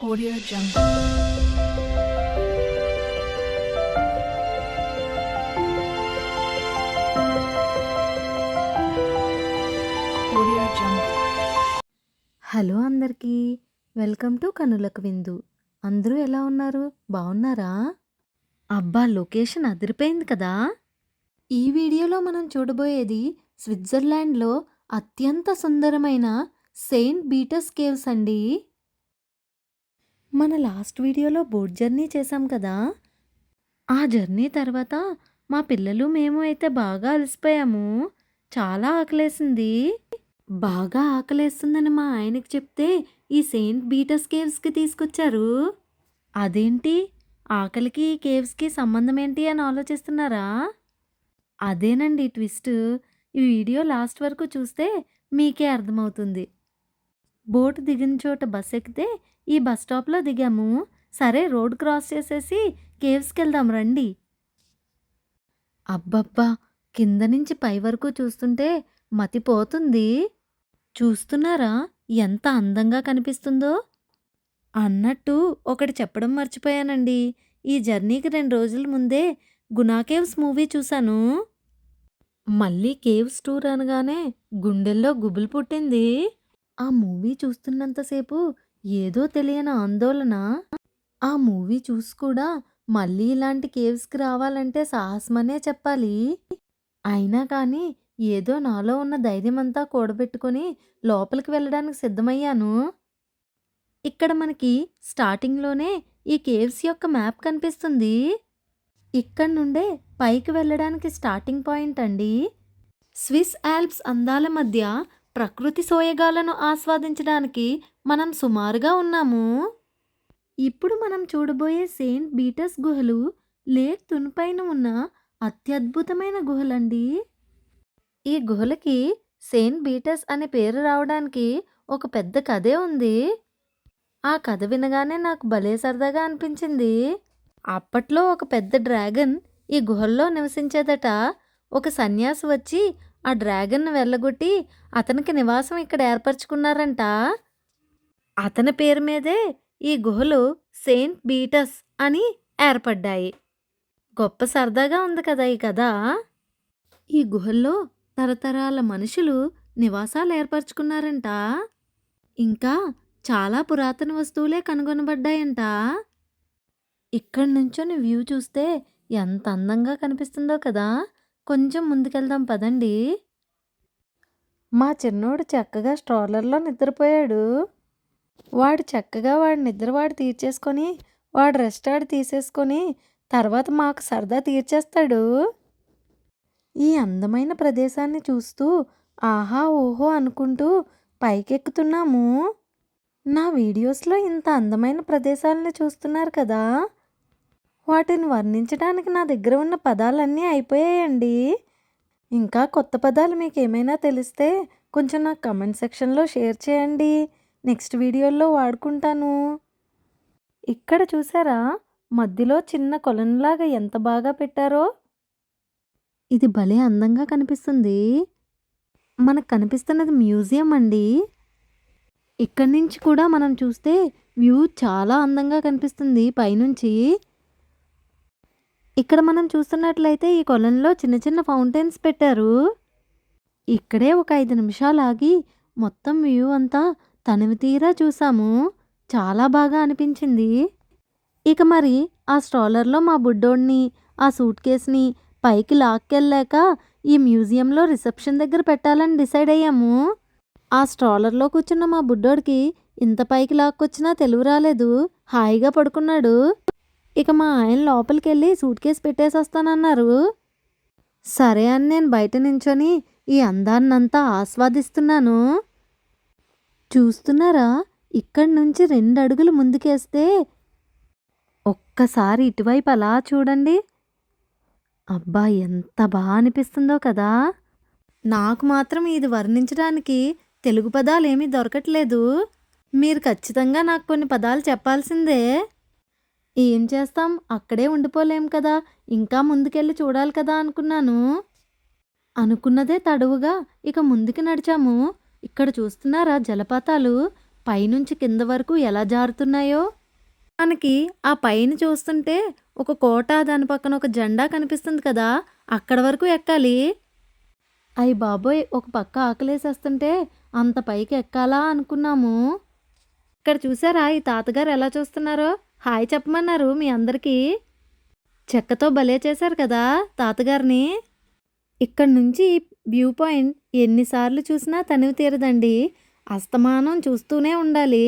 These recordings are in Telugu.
Audio Jungle. Audio Jungle. Hello అందరికీ వెల్కమ్ టు కనులకు విందు. అందరూ ఎలా ఉన్నారు? బాగున్నారా? అబ్బా, లొకేషన్ అదిరిపోయింది కదా. ఈ వీడియోలో మనం చూడబోయేది స్విట్జర్లాండ్లో అత్యంత సుందరమైన సెయింట్ పీటర్స్ కేవ్స్ అండి. మన లాస్ట్ వీడియోలో బోట్ జర్నీ చేశాం కదా. ఆ జర్నీ తర్వాత మా పిల్లలు మేము అయితే బాగా అలసిపోయాము. చాలా ఆకలేసింది. బాగా ఆకలేస్తుందని మా ఆయనకి చెప్తే ఈ సెయింట్ పీటర్స్ కేవ్స్‌కి తీసుకొచ్చారు. అదేంటి, ఆకలికి ఈ కేవ్స్‌కి సంబంధం ఏంటి అని ఆలోచిస్తున్నారా? అదేనండి ట్విస్ట్. ఈ వీడియో లాస్ట్ వరకు చూస్తే మీకే అర్థమవుతుంది. బోట్ దిగిన చోట బస్ ఎక్కితే ఈ బస్ స్టాప్‌లో దిగాము. సరే, రోడ్ క్రాస్ చేసేసి కేవ్స్‌కెళ్దాం రండి. అబ్బబ్బా! కింద నుంచి పై వరకు చూస్తుంటే మతిపోతుంది. చూస్తున్నారా ఎంత అందంగా కనిపిస్తుందో? అన్నట్టు ఒకటి చెప్పడం మర్చిపోయానండి. ఈ జర్నీకి 2 రోజుల ముందే 'గునా కేవ్స్' మూవీ చూశాను. మళ్ళీ కేవ్స్ టూర్ అనగానే గుండెల్లో గుబులు పుట్టింది. ఆ మూవీ చూస్తున్నంతసేపు ఏదో తెలియని ఆందోళన. ఆ మూవీ చూసి కూడా మళ్ళీ ఇలాంటి కేవ్స్‌కి రావాలంటే సాహసమనే చెప్పాలి. అయినా కానీ ఏదో నాలో ఉన్న ధైర్యమంతా కూడబెట్టుకొని లోపలికి వెళ్ళడానికి సిద్ధమయ్యాను. ఇక్కడ మనకి స్టార్టింగ్‌లోనే ఈ కేవ్స్ యొక్క మ్యాప్ కనిపిస్తుంది. ఇక్కడి నుండే పైకి వెళ్ళడానికి స్టార్టింగ్ పాయింట్ అండి. స్విస్ ఆల్ప్స్ అందాల మధ్య ప్రకృతి సోయగాలను ఆస్వాదించడానికి మనం సుమారుగా ఉన్నాము. ఇప్పుడు మనం చూడబోయే సెయింట్ పీటర్స్ గుహలు లేక్ తునిపైన ఉన్న అత్యద్భుతమైన గుహలండి. ఈ గుహలకి సెయింట్ పీటర్స్ అనే పేరు రావడానికి ఒక పెద్ద కథే ఉంది. ఆ కథ వినగానే నాకు భలే సరదాగా అనిపించింది. అప్పట్లో ఒక పెద్ద డ్రాగన్ ఈ గుహల్లో నివసించేదట. ఒక సన్యాసి వచ్చి ఆ డ్రాగన్‌ను వెళ్ళగొట్టి అతనికి నివాసం ఇక్కడ ఏర్పరచుకున్నారంట. అతని పేరు మీదే ఈ గుహలు సెయింట్ పీటర్స్ అని ఏర్పడ్డాయి. గొప్ప సరదాగా ఉంది కదా ఈ కథ. ఈ గుహల్లో తరతరాల మనుషులు నివాసాలు ఏర్పరచుకున్నారంట. ఇంకా చాలా పురాతన వస్తువులే కనుగొనబడ్డాయంట. ఇక్కడి నుంచొని వ్యూ చూస్తే ఎంత అందంగా కనిపిస్తుందో కదా. కొంచెం ముందుకెళ్దాం పదండి. మా చిన్నోడు చక్కగా స్ట్రోలర్లో నిద్రపోయాడు. వాడు చక్కగా వాడి నిద్ర వాడు తీర్చేసుకొని వాడు రెస్ట్ ఆడు తీసేసుకొని తర్వాత మాకు సరదా తీర్చేస్తాడు. ఈ అందమైన ప్రదేశాన్ని చూస్తూ ఆహా ఓహో అనుకుంటూ పైకెక్కుతున్నాము. నా వీడియోస్లో ఇంత అందమైన ప్రదేశాలని చూస్తున్నారు కదా. వాటిని వర్ణించడానికి నా దగ్గర ఉన్న పదాలన్నీ అయిపోయాయండి. ఇంకా కొత్త పదాలు మీకు ఏమైనా తెలిస్తే కొంచెం నాకు కమెంట్ సెక్షన్లో షేర్ చేయండి. నెక్స్ట్ వీడియోల్లో వాడుకుంటాను. ఇక్కడ చూసారా, మధ్యలో చిన్న కొలనులాగా ఎంత బాగా పెట్టారో. ఇది భలే అందంగా కనిపిస్తుంది. మనకు కనిపిస్తున్నది మ్యూజియం అండి. ఇక్కడి నుంచి కూడా మనం చూస్తే వ్యూ చాలా అందంగా కనిపిస్తుంది పైనుంచి. ఇక్కడ మనం చూస్తున్నట్లయితే ఈ కొలనులో చిన్న చిన్న ఫౌంటైన్స్ పెట్టారు. ఇక్కడే ఒక 5 నిమిషాలు ఆగి మొత్తం వ్యూ అంతా తనివి తీరా చూసాము. చాలా బాగా అనిపించింది. ఇక మరి ఆ స్ట్రోలర్లో మా బుడ్డోడిని ఆ సూట్ కేస్ని పైకి లాక్కెళ్ళాక ఈ మ్యూజియంలో రిసెప్షన్ దగ్గర పెట్టాలని డిసైడ్ అయ్యాము. ఆ స్ట్రోలర్లో కూర్చున్న మా బుడ్డోడికి ఇంత పైకి లాక్కొచ్చినా తెలివి రాలేదు. హాయిగా పడుకున్నాడు. ఇక మా ఆయన లోపలికి వెళ్ళి సూట్ కేస్ పెట్టేసి వస్తానన్నారు. సరే అని నేను బయట నించొని ఈ అందాన్నంతా ఆస్వాదిస్తున్నాను. చూస్తున్నారా, ఇక్కడి నుంచి 2 అడుగులు ముందుకేస్తే ఒక్కసారి ఇటువైపు అలా చూడండి. అబ్బా, ఎంత బాగా అనిపిస్తుందో కదా. నాకు మాత్రం ఇది వర్ణించడానికి తెలుగు పదాలు ఏమీ దొరకట్లేదు. మీరు ఖచ్చితంగా నాకు కొన్ని పదాలు చెప్పాల్సిందే. ఏం చేస్తాం, అక్కడే ఉండిపోలేం కదా, ఇంకా ముందుకెళ్ళి చూడాలి కదా అనుకున్నాను. అనుకున్నదే తడవుగా ఇక ముందుకు నడిచాము. ఇక్కడ చూస్తున్నారా జలపాతాలు. పైనుంచి కింద వరకు ఎలా జారుతున్నాయో. మనకి ఆ పైన చూస్తుంటే ఒక కోట, దాని పక్కన ఒక జెండా కనిపిస్తుంది కదా! అక్కడ వరకు ఎక్కాలి. అయ్య బాబోయ్! ఒక పక్క ఆకలేసేస్తుంటే అంత పైకి ఎక్కాలా అనుకున్నాము. ఇక్కడ చూసారా ఈ తాతగారు ఎలా చూస్తున్నారో? హాయ్ చెప్పమన్నారు మీ అందరికీ. చెక్కతో భలే చేశారు కదా తాతగారిని. ఇక్కడి నుంచి వ్యూ పాయింట్ ఎన్నిసార్లు చూసినా తనివి తీరదండి. అస్తమానం చూస్తూనే ఉండాలి.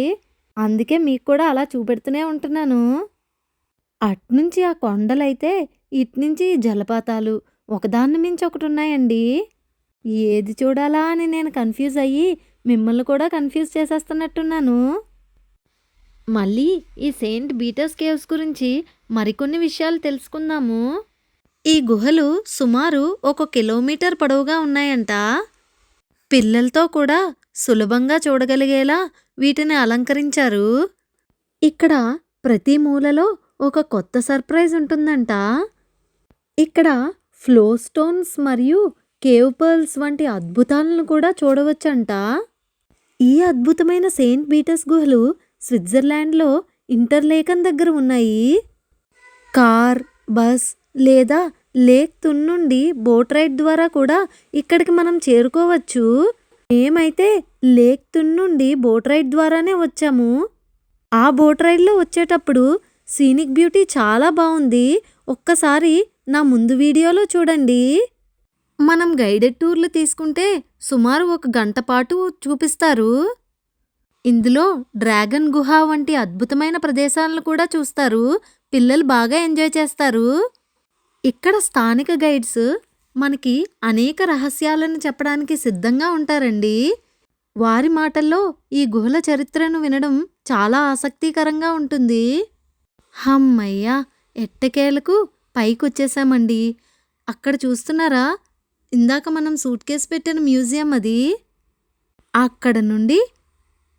అందుకే మీకు కూడా అలా చూపెడుతూనే ఉంటున్నాను. అట్నుంచి ఆ కొండలైతే, ఇట్నుంచి ఈ జలపాతాలు ఒకదాన్ని మించి ఒకటి ఉన్నాయండి. ఏది చూడాలా అని నేను కన్‌ఫ్యూజ్ అయ్యి మిమ్మల్ని కూడా కన్‌ఫ్యూజ్ చేసేస్తున్నట్టున్నాను. మళ్ళీ ఈ సెయింట్ పీటర్స్ కేవ్స్ గురించి మరికొన్ని విషయాలు తెలుసుకుందాము. ఈ గుహలు సుమారు 1 కిలోమీటర్ పొడవుగా ఉన్నాయంట. పిల్లలతో కూడా సులభంగా చూడగలిగేలా వీటిని అలంకరించారు. ఇక్కడ ప్రతి మూలలో ఒక కొత్త సర్ప్రైజ్ ఉంటుందంట. ఇక్కడ ఫ్లో స్టోన్స్ మరియు కేవ్ పర్ల్స్ వంటి అద్భుతాలను కూడా చూడవచ్చంట. ఈ అద్భుతమైన సెయింట్ పీటర్స్ గుహలు స్విట్జర్లాండ్లో ఇంటర్లేకన్ దగ్గర ఉన్నాయి. కార్, బస్ లేదా లేక్ తున్ నుండి బోట్ రైడ్ ద్వారా కూడా ఇక్కడికి మనం చేరుకోవచ్చు. మేమైతే లేక్ తున్ నుండి బోట్ రైడ్ ద్వారానే వచ్చాము. ఆ బోట్ రైడ్లో వచ్చేటప్పుడు సీనిక్ బ్యూటీ చాలా బాగుంది. ఒక్కసారి నా ముందు వీడియోలో చూడండి. మనం గైడెడ్ టూర్లు తీసుకుంటే సుమారు 1 గంట పాటు చూపిస్తారు. ఇందులో డ్రాగన్ గుహ వంటి అద్భుతమైన ప్రదేశాలను కూడా చూస్తారు. పిల్లలు బాగా ఎంజాయ్ చేస్తారు. ఇక్కడ స్థానిక గైడ్స్ మనకి అనేక రహస్యాలను చెప్పడానికి సిద్ధంగా ఉంటారండి. వారి మాటల్లో ఈ గుహల చరిత్రను వినడం చాలా ఆసక్తికరంగా ఉంటుంది. హమ్మయ్య! ఎట్టకేలకు పైకొచ్చేసామండి. అక్కడ చూస్తున్నారా? ఇందాక మనం సూట్ కేస్ పెట్టిన మ్యూజియం అది. అక్కడ నుండి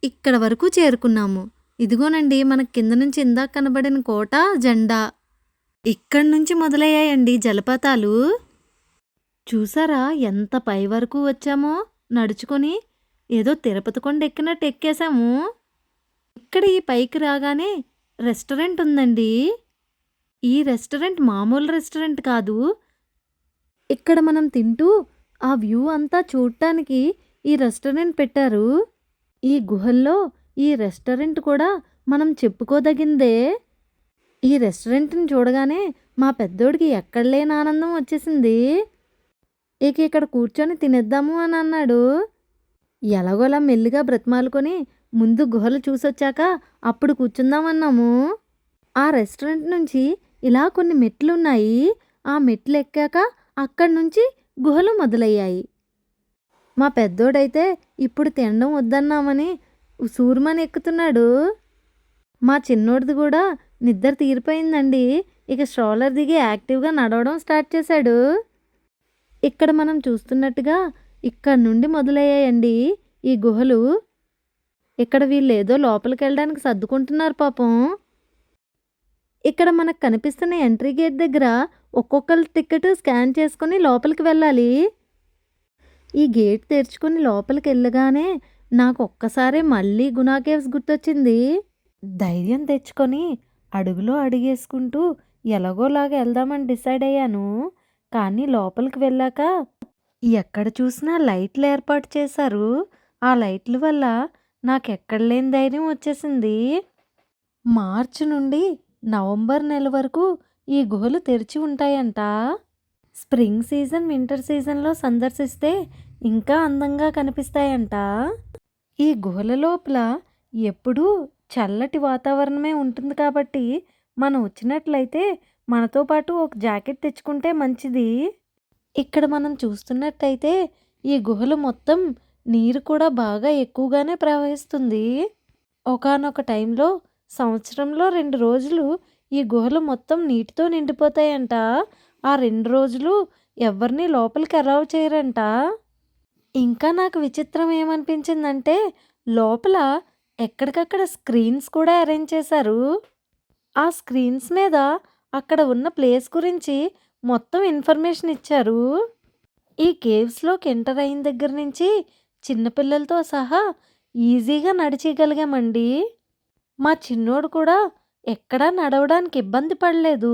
ఇక్కడ వరకు చేరుకున్నాము. ఇదిగోనండి మనకు కింద నుంచి ఇందాక కనబడిన కోట, జెండా. ఇక్కడి నుంచి మొదలయ్యాయండి జలపాతాలు. చూసారా ఎంత పై వరకు వచ్చామో నడుచుకొని. ఏదో తిరుపతి కొండ ఎక్కినట్టు ఎక్కేసాము. ఇక్కడ ఈ పైకి రాగానే రెస్టారెంట్ ఉందండి. ఈ రెస్టారెంట్ మామూలు రెస్టారెంట్ కాదు. ఇక్కడ మనం తింటూ ఆ వ్యూ అంతా చూడటానికి ఈ రెస్టారెంట్ పెట్టారు. ఈ గుహల్లో ఈ రెస్టారెంట్ కూడా మనం చెప్పుకోదగిందే. ఈ రెస్టారెంట్ని చూడగానే మా పెద్దోడికి ఎక్కడ లేని ఆనందం వచ్చేసింది. ఇక ఇక్కడ కూర్చొని తినేద్దాము అని అన్నాడు. ఎలాగోలా మెల్లిగా బ్రతిమాలుకొని ముందు గుహలు చూసొచ్చాక అప్పుడు కూర్చుందామన్నాము. ఆ రెస్టారెంట్ నుంచి ఇలా కొన్ని మెట్లున్నాయి. ఆ మెట్లు ఎక్కాక అక్కడి నుంచి గుహలు మొదలయ్యాయి. మా పెద్దోడైతే ఇప్పుడు తినడం వద్దన్నామని ఉసూరుమని ఎక్కుతున్నాడు. మా చిన్నోడిది కూడా నిద్ర తీరిపోయిందండి. ఇక స్ట్రోలర్ దిగి యాక్టివ్గా నడవడం స్టార్ట్ చేశాడు. ఇక్కడ మనం చూస్తున్నట్టుగా ఇక్కడ నుండి మొదలయ్యాయండి ఈ గుహలు. ఇక్కడ వీళ్ళు ఏదో లోపలికి వెళ్ళడానికి సర్దుకుంటున్నారు పాపం. ఇక్కడ మనకు కనిపిస్తున్న ఎంట్రీ గేట్ దగ్గర ఒక్కొక్కరి టికెట్ స్కాన్ చేసుకొని లోపలికి వెళ్ళాలి. ఈ గేట్ తెరుచుకొని లోపలికి వెళ్ళగానే నాకు ఒక్కసారే మళ్ళీ గునా కేవ్స్ గుర్తొచ్చింది. ధైర్యం తెచ్చుకొని అడుగులో అడుగేసుకుంటూ ఎలాగోలాగా వెళ్దామని డిసైడ్ అయ్యాను. కానీ లోపలికి వెళ్ళాక ఎక్కడ చూసినా లైట్లు ఏర్పాటు చేశారు. ఆ లైట్ల వల్ల నాకెక్కడ లేని ధైర్యం వచ్చేసింది. మార్చి నుండి నవంబర్ నెల వరకు ఈ గుహలు తెరిచి ఉంటాయంట. స్ప్రింగ్ సీజన్, వింటర్ సీజన్లో సందర్శిస్తే ఇంకా అందంగా కనిపిస్తాయంట. ఈ గుహల లోపల ఎప్పుడూ చల్లటి వాతావరణమే ఉంటుంది కాబట్టి మనం వచ్చినట్లయితే మనతో పాటు ఒక జాకెట్ తెచ్చుకుంటే మంచిది. ఇక్కడ మనం చూస్తున్నట్టయితే ఈ గుహలు మొత్తం నీరు కూడా బాగా ఎక్కువగానే ప్రవహిస్తుంది. ఒకానొక టైంలో సంవత్సరంలో 2 రోజులు ఈ గుహలు మొత్తం నీటితో నిండిపోతాయంట. ఆ 2 రోజులు ఎవరిని లోపలికి అలౌ చేయరంట. ఇంకా నాకు విచిత్రం ఏమనిపించిందంటే లోపల ఎక్కడికక్కడ స్క్రీన్స్ కూడా అరేంజ్ చేశారు. ఆ స్క్రీన్స్ మీద అక్కడ ఉన్న ప్లేస్ గురించి మొత్తం ఇన్ఫర్మేషన్ ఇచ్చారు. ఈ కేవ్స్లోకి ఎంటర్ అయిన దగ్గర నుంచి చిన్నపిల్లలతో సహా ఈజీగా నడిచేయగలిగామండి. మా చిన్నోడు కూడా ఎక్కడా నడవడానికి ఇబ్బంది పడలేదు.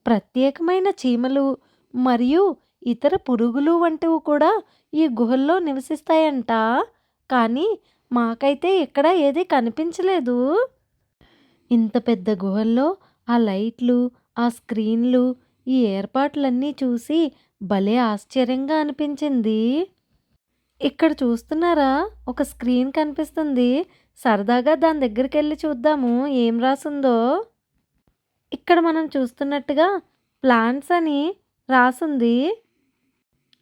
ప్రత్యేకమైన చీమలు మరియు ఇతర పురుగులు వంటివి కూడా ఈ గుహల్లో నివసిస్తాయంట. కానీ మాకైతే ఇక్కడ ఏది కనిపించలేదు. ఇంత పెద్ద గుహల్లో ఆ లైట్లు, ఆ స్క్రీన్లు, ఈ ఏర్పాట్లన్నీ చూసి భలే ఆశ్చర్యంగా అనిపించింది. ఇక్కడ చూస్తున్నారా? ఒక స్క్రీన్ కనిపిస్తుంది. సరదాగా దాని దగ్గరికెళ్ళి చూద్దాము ఏం రాసుందో. ఇక్కడ మనం చూస్తున్నట్టుగా ప్లాంట్స్ అని రాసుంది.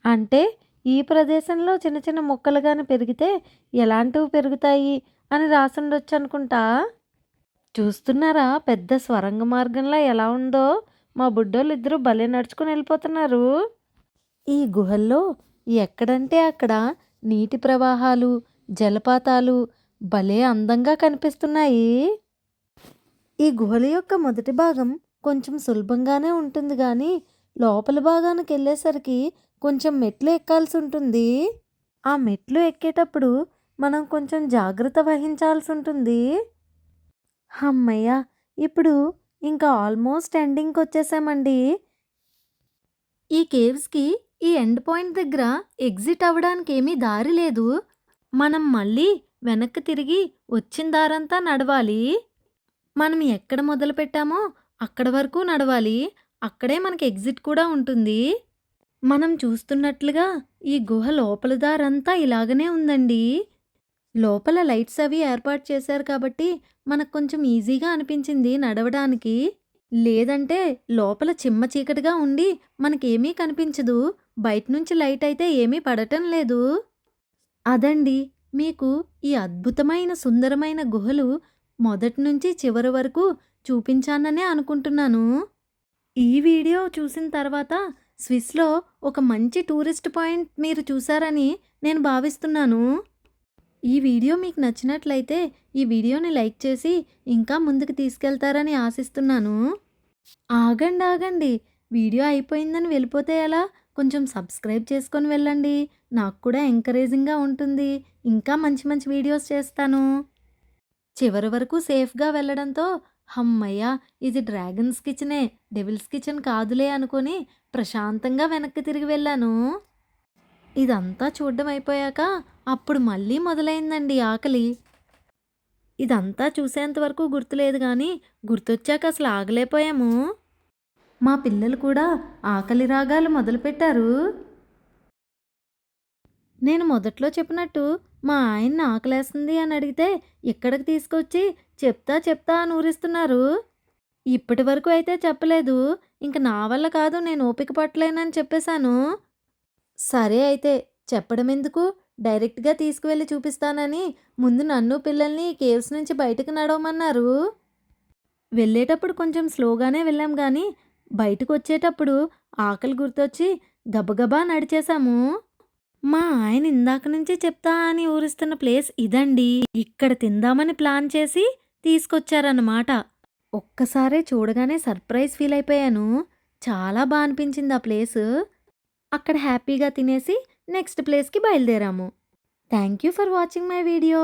అంటే ఈ ప్రదేశంలో చిన్న చిన్న మొక్కలు గాని పెరిగితే ఎలాంటివి పెరుగుతాయి అని రాసుండొచ్చనుకుంటా. చూస్తున్నారా? పెద్ద స్వరంగ మార్గంలా ఎలా ఉందో? మా బుడ్డోళ్ళిద్దరూ భలే నడుచుకొని వెళ్ళిపోతున్నారు. ఈ గుహల్లో ఎక్కడంటే అక్కడ నీటి ప్రవాహాలు, జలపాతాలు భలే అందంగా కనిపిస్తున్నాయి. ఈ గుహల యొక్క మొదటి భాగం కొంచెం సులభంగానే ఉంటుంది గానీ, లోపలి భాగానికెళ్ళేసరికి కొంచెం మెట్లు ఎక్కాల్సి ఉంటుంది. ఆ మెట్లు ఎక్కేటప్పుడు మనం కొంచెం జాగ్రత్త వహించాల్సి ఉంటుంది. హమ్మయ్య! ఇప్పుడు ఇంకా ఆల్మోస్ట్ ఎండింగ్‌కొచ్చేసామండి. ఈ కేవ్స్‌కి ఈ ఎండ్ పాయింట్ దగ్గర ఎగ్జిట్ అవ్వడానికి ఏమీ దారి లేదు. మనం మళ్ళీ వెనక్కి తిరిగి వచ్చిన దారంతా నడవాలి. మనం ఎక్కడ మొదలుపెట్టామో అక్కడ వరకు నడవాలి. అక్కడే మనకి ఎగ్జిట్ కూడా ఉంటుంది. మనం చూస్తున్నట్లుగా ఈ గుహ లోపల దారంతా ఇలాగనే ఉందండి. లోపల లైట్స్ అవి ఏర్పాటు చేశారు కాబట్టి మనకు కొంచెం ఈజీగా అనిపించింది నడవడానికి. లేదంటే లోపల చిమ్మ చీకటిగా ఉండి మనకేమీ కనిపించదు. బయట నుంచి లైట్ అయితే ఏమీ పడటం లేదు. అదండి మీకు ఈ అద్భుతమైన సుందరమైన గుహలు మొదటి నుంచి చివరి వరకు చూపించాననే అనుకుంటున్నాను. ఈ వీడియో చూసిన తర్వాత స్విస్‌లో ఒక మంచి టూరిస్ట్ పాయింట్ మీరు చూసారని నేను భావిస్తున్నాను. ఈ వీడియో మీకు నచ్చినట్లయితే ఈ వీడియోని లైక్ చేసి ఇంకా ముందుకు తీసుకెళ్తారని ఆశిస్తున్నాను. ఆగండి, ఆగండి. వీడియో అయిపోయిందని వెళ్ళిపోతే ఎలా? కొంచెం సబ్స్క్రైబ్ చేసుకొని వెళ్ళండి. నాకు కూడా ఎంకరేజింగ్‌గా ఉంటుంది. ఇంకా మంచి మంచి వీడియోస్ చేస్తాను. చివరి వరకు సేఫ్‌గా వెళ్ళడంతో హమ్మయ్య! ఇది డ్రాగన్స్ కిచెనే, డెవిల్స్ కిచెన్ కాదులే అనుకోని ప్రశాంతంగా వెనక్కి తిరిగి వెళ్ళాను. ఇదంతా చూడ్డం అయిపోయాక అప్పుడు మళ్ళీ మొదలైందండి ఆకలి. ఇదంతా చూసేంత వరకు గుర్తులేదు గానీ, గుర్తొచ్చాక అసలు ఆగలేకపోయాము. మా పిల్లలు కూడా ఆకలి రాగాలు మొదలుపెట్టారు. నేను మొదట్లో చెప్పినట్టు మా ఆయన్ని ఆకలేస్తుంది అని అడిగితే ఇక్కడికి తీసుకొచ్చి చెప్తా చెప్తా అని ఊరిస్తున్నారు. ఇప్పటి వరకు అయితే చెప్పలేదు. ఇంక నా వల్ల కాదు, నేను ఓపిక పట్టలేనని చెప్పేశాను. సరే అయితే చెప్పడం ఎందుకు, డైరెక్ట్‌గా తీసుకువెళ్ళి చూపిస్తానని ముందు నన్ను పిల్లల్ని కేవ్స్ నుంచి బయటకు నడవమన్నారు. వెళ్ళేటప్పుడు కొంచెం స్లోగానే వెళ్ళాం గానీ, బయటకొచ్చేటప్పుడు ఆకలి గుర్తొచ్చి గబగబా నడిచేశాము. మా ఆయన ఇందాక నుంచి చెప్తా అని ఊరిస్తున్న ప్లేస్ ఇదండి. ఇక్కడ తిందామని ప్లాన్ చేసి తీసుకొచ్చారన్నమాట. ఒక్కసారే చూడగానే సర్ప్రైజ్ ఫీల్ అయిపోయాను. చాలా అనిపించింది ఆ ప్లేసు. అక్కడ హ్యాపీగా తినేసి నెక్స్ట్ ప్లేస్‌కి బయలుదేరాము. Thank you for watching my video.